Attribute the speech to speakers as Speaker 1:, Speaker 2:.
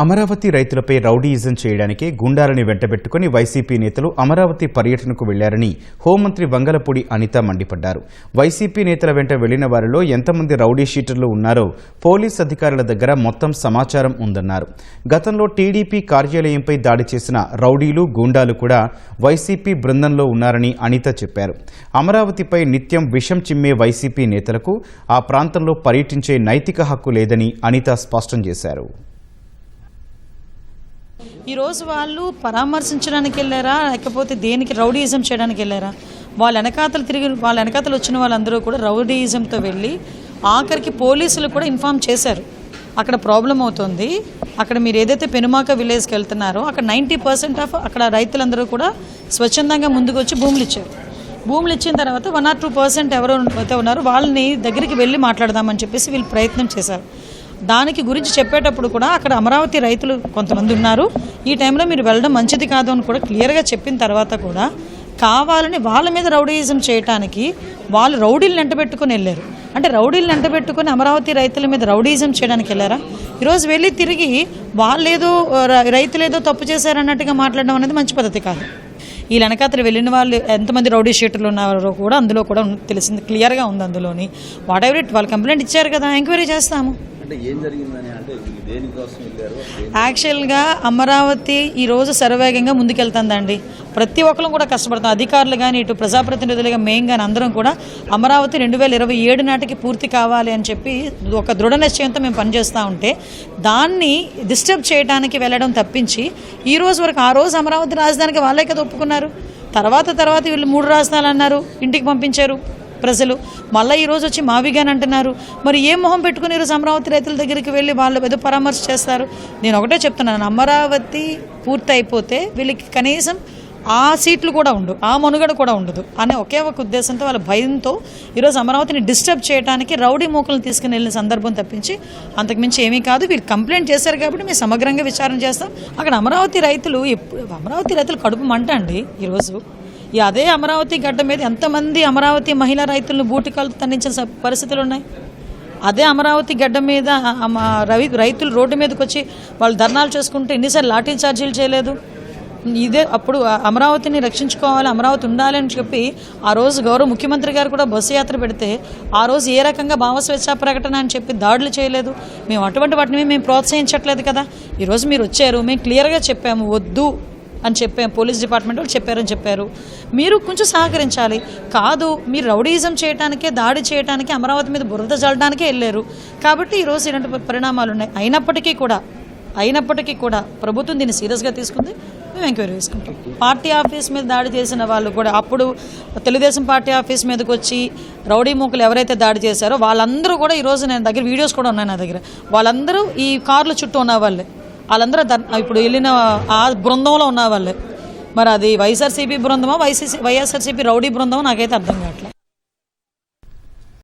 Speaker 1: అమరావతి రైతులపై రౌడీయిజం చేయడానికి గుండాలని వెంటబెట్టుకుని వైసీపీ నేతలు అమరావతి పర్యటనకు వెళ్లారని హోంమంత్రి వంగలపూడి అనిత మండిపడ్డారు. వైసీపీ నేతల వెంట వెళ్లిన వారిలో ఎంతమంది రౌడీ షీటర్లు ఉన్నారో పోలీస్ అధికారుల దగ్గర మొత్తం సమాచారం ఉందన్నారు. గతంలో టీడీపీ కార్యాలయంపై దాడి చేసిన రౌడీలు, గూండాలు కూడా వైసీపీ బృందంలో ఉన్నారని అనిత చెప్పారు. అమరావతిపై నిత్యం విషం చిమ్మే వైసీపీ నేతలకు ఆ ప్రాంతంలో పర్యటించే నైతిక హక్కు లేదని అనిత స్పష్టం చేశారు.
Speaker 2: ఈరోజు వాళ్ళు పరామర్శించడానికి వెళ్ళారా, లేకపోతే దేనికి రౌడీయిజం చేయడానికి వెళ్ళారా? వాళ్ళ వెనకాతలు వచ్చిన వాళ్ళందరూ కూడా రౌడీయిజంతో వెళ్ళి ఆఖరికి పోలీసులు కూడా ఇన్ఫార్మ్ చేశారు. అక్కడ ప్రాబ్లం అవుతుంది, అక్కడ మీరు ఏదైతే పెనుమాక విలేజ్కి వెళ్తున్నారో అక్కడ 90% ఆఫ్ అక్కడ రైతులందరూ కూడా స్వచ్ఛందంగా ముందుకు వచ్చి భూములు ఇచ్చిన తర్వాత 1 or 2% ఎవరు అయితే ఉన్నారో వాళ్ళని దగ్గరికి వెళ్ళి మాట్లాడదామని చెప్పేసి వీళ్ళు ప్రయత్నం చేశారు. దానికి గురించి చెప్పేటప్పుడు కూడా అక్కడ అమరావతి రైతులు కొంతమంది ఉన్నారు, ఈ టైంలో మీరు వెళ్ళడం మంచిది కాదు అని కూడా క్లియర్గా చెప్పిన తర్వాత కూడా కావాలని వాళ్ళ మీద రౌడీయిజం చేయడానికి వాళ్ళు రౌడీలను వెంటబెట్టుకుని వెళ్ళారు. అంటే రౌడీలను వెంటబెట్టుకుని అమరావతి రైతుల మీద రౌడీయిజం చేయడానికి వెళ్ళారా? ఈరోజు వెళ్ళి తిరిగి వాళ్ళేదో రైతులేదో తప్పు చేశారన్నట్టుగా మాట్లాడడం అనేది మంచి పద్ధతి కాదు. ఈ వెనకాతలు వెళ్ళిన వాళ్ళు ఎంతమంది రౌడీ షీటర్లు ఉన్నారో కూడా అందులో కూడా తెలిసింది, క్లియర్గా ఉంది. అందులోని వాట్ ఎవర్ ఇట్ వాళ్ళు కంప్లైంట్ ఇచ్చారు కదా, ఎంక్వైరీ చేస్తాము. యాక్చువల్గా అమరావతి ఈరోజు శరవేగంగా ముందుకెళ్తుందండి. ప్రతి ఒక్కరు కూడా కష్టపడతాం, అధికారులు కానీ ఇటు ప్రజాప్రతినిధులుగా మేము కానీ అందరం కూడా అమరావతి 2027 నాటికి పూర్తి కావాలి అని చెప్పి ఒక దృఢ నిశ్చయంతో మేము పనిచేస్తూ ఉంటే దాన్ని డిస్టర్బ్ చేయడానికి వెళ్ళడం తప్పించి ఈ రోజు వరకు ఆ రోజు అమరావతి రాజధానికి వాళ్ళే కదా ఒప్పుకున్నారు. తర్వాత వీళ్ళు 3 రాజధానులు అన్నారు, ఇంటికి పంపించారు ప్రజలు. మళ్ళీ ఈరోజు వచ్చి మావిగాని అంటున్నారు. మరి ఏ మొహం పెట్టుకుని ఈరోజు అమరావతి రైతుల దగ్గరికి వెళ్ళి వాళ్ళు ఏదో పరామర్శ చేస్తారు? నేను ఒకటే చెప్తున్నాను, అమరావతి పూర్తి అయిపోతే వీళ్ళకి కనీసం ఆ సీట్లు కూడా ఉండవు, ఆ మనుగడ కూడా ఉండదు అనే ఒకే ఒక ఉద్దేశంతో వాళ్ళ భయంతో ఈరోజు అమరావతిని డిస్టర్బ్ చేయడానికి రౌడీ మూకలను తీసుకుని వెళ్ళిన సందర్భం తప్పించి అంతకుమించి ఏమీ కాదు. వీళ్ళు కంప్లైంట్ చేశారు కాబట్టి మేము సమగ్రంగా విచారణ చేస్తాం. అక్కడ అమరావతి రైతులు కడుపు మంట అండి. ఈరోజు అదే అమరావతి గడ్డ మీద ఎంతమంది అమరావతి మహిళా రైతులను బూటికాలు తన్నించిన పరిస్థితులు ఉన్నాయి. అదే అమరావతి గడ్డ మీద రైతులు రోడ్డు మీదకి వచ్చి వాళ్ళు ధర్నాలు చేసుకుంటే ఎన్నిసార్లు లాఠీ ఛార్జీలు చేయలేదు. ఇదే అప్పుడు అమరావతిని రక్షించుకోవాలి, అమరావతి ఉండాలి అని చెప్పి ఆ రోజు గౌరవ ముఖ్యమంత్రి గారు కూడా బస్సు యాత్ర పెడితే ఆ రోజు ఏ రకంగా భావస్వేచ్ఛా ప్రకటన అని చెప్పి దాడులు చేయలేదు. మేము అటువంటి వాటిని మేము ప్రోత్సహించట్లేదు కదా. ఈరోజు మీరు వచ్చారు, మేము క్లియర్గా చెప్పాము వద్దు అని చెప్పాము, పోలీస్ డిపార్ట్మెంట్ వాళ్ళు చెప్పారు. మీరు కొంచెం సహకరించాలి. కాదు, మీరు రౌడీయిజం చేయడానికే, దాడి చేయడానికే, అమరావతి మీద బురద చల్లడానికే వెళ్ళారు కాబట్టి ఈరోజు ఇలాంటి పరిణామాలు ఉన్నాయి. అయినప్పటికీ కూడా ప్రభుత్వం దీన్ని సీరియస్గా తీసుకుంది, మేము ఎంక్వైరీ చేసుకుంటాం. పార్టీ ఆఫీస్ మీద దాడి చేసిన వాళ్ళు కూడా అప్పుడు తెలుగుదేశం పార్టీ ఆఫీస్ మీదకి వచ్చి రౌడీ మూకలు ఎవరైతే దాడి చేశారో వాళ్ళందరూ కూడా ఈరోజు నేను దగ్గర వీడియోస్ కూడా ఉన్నాయి నా దగ్గర. వాళ్ళందరూ ఈ కార్ల చుట్టూ ఉన్న వాళ్ళే, వాళ్ళందరూ ఇప్పుడు వెళ్ళిన ఆ బృందంలో ఉన్న వాళ్ళే. మరి అది వైఎస్ఆర్సీపీ బృందమా వైఎస్ఆర్సీపీ రౌడీ బృందమో నాకైతే అర్థం కావట్లేదు.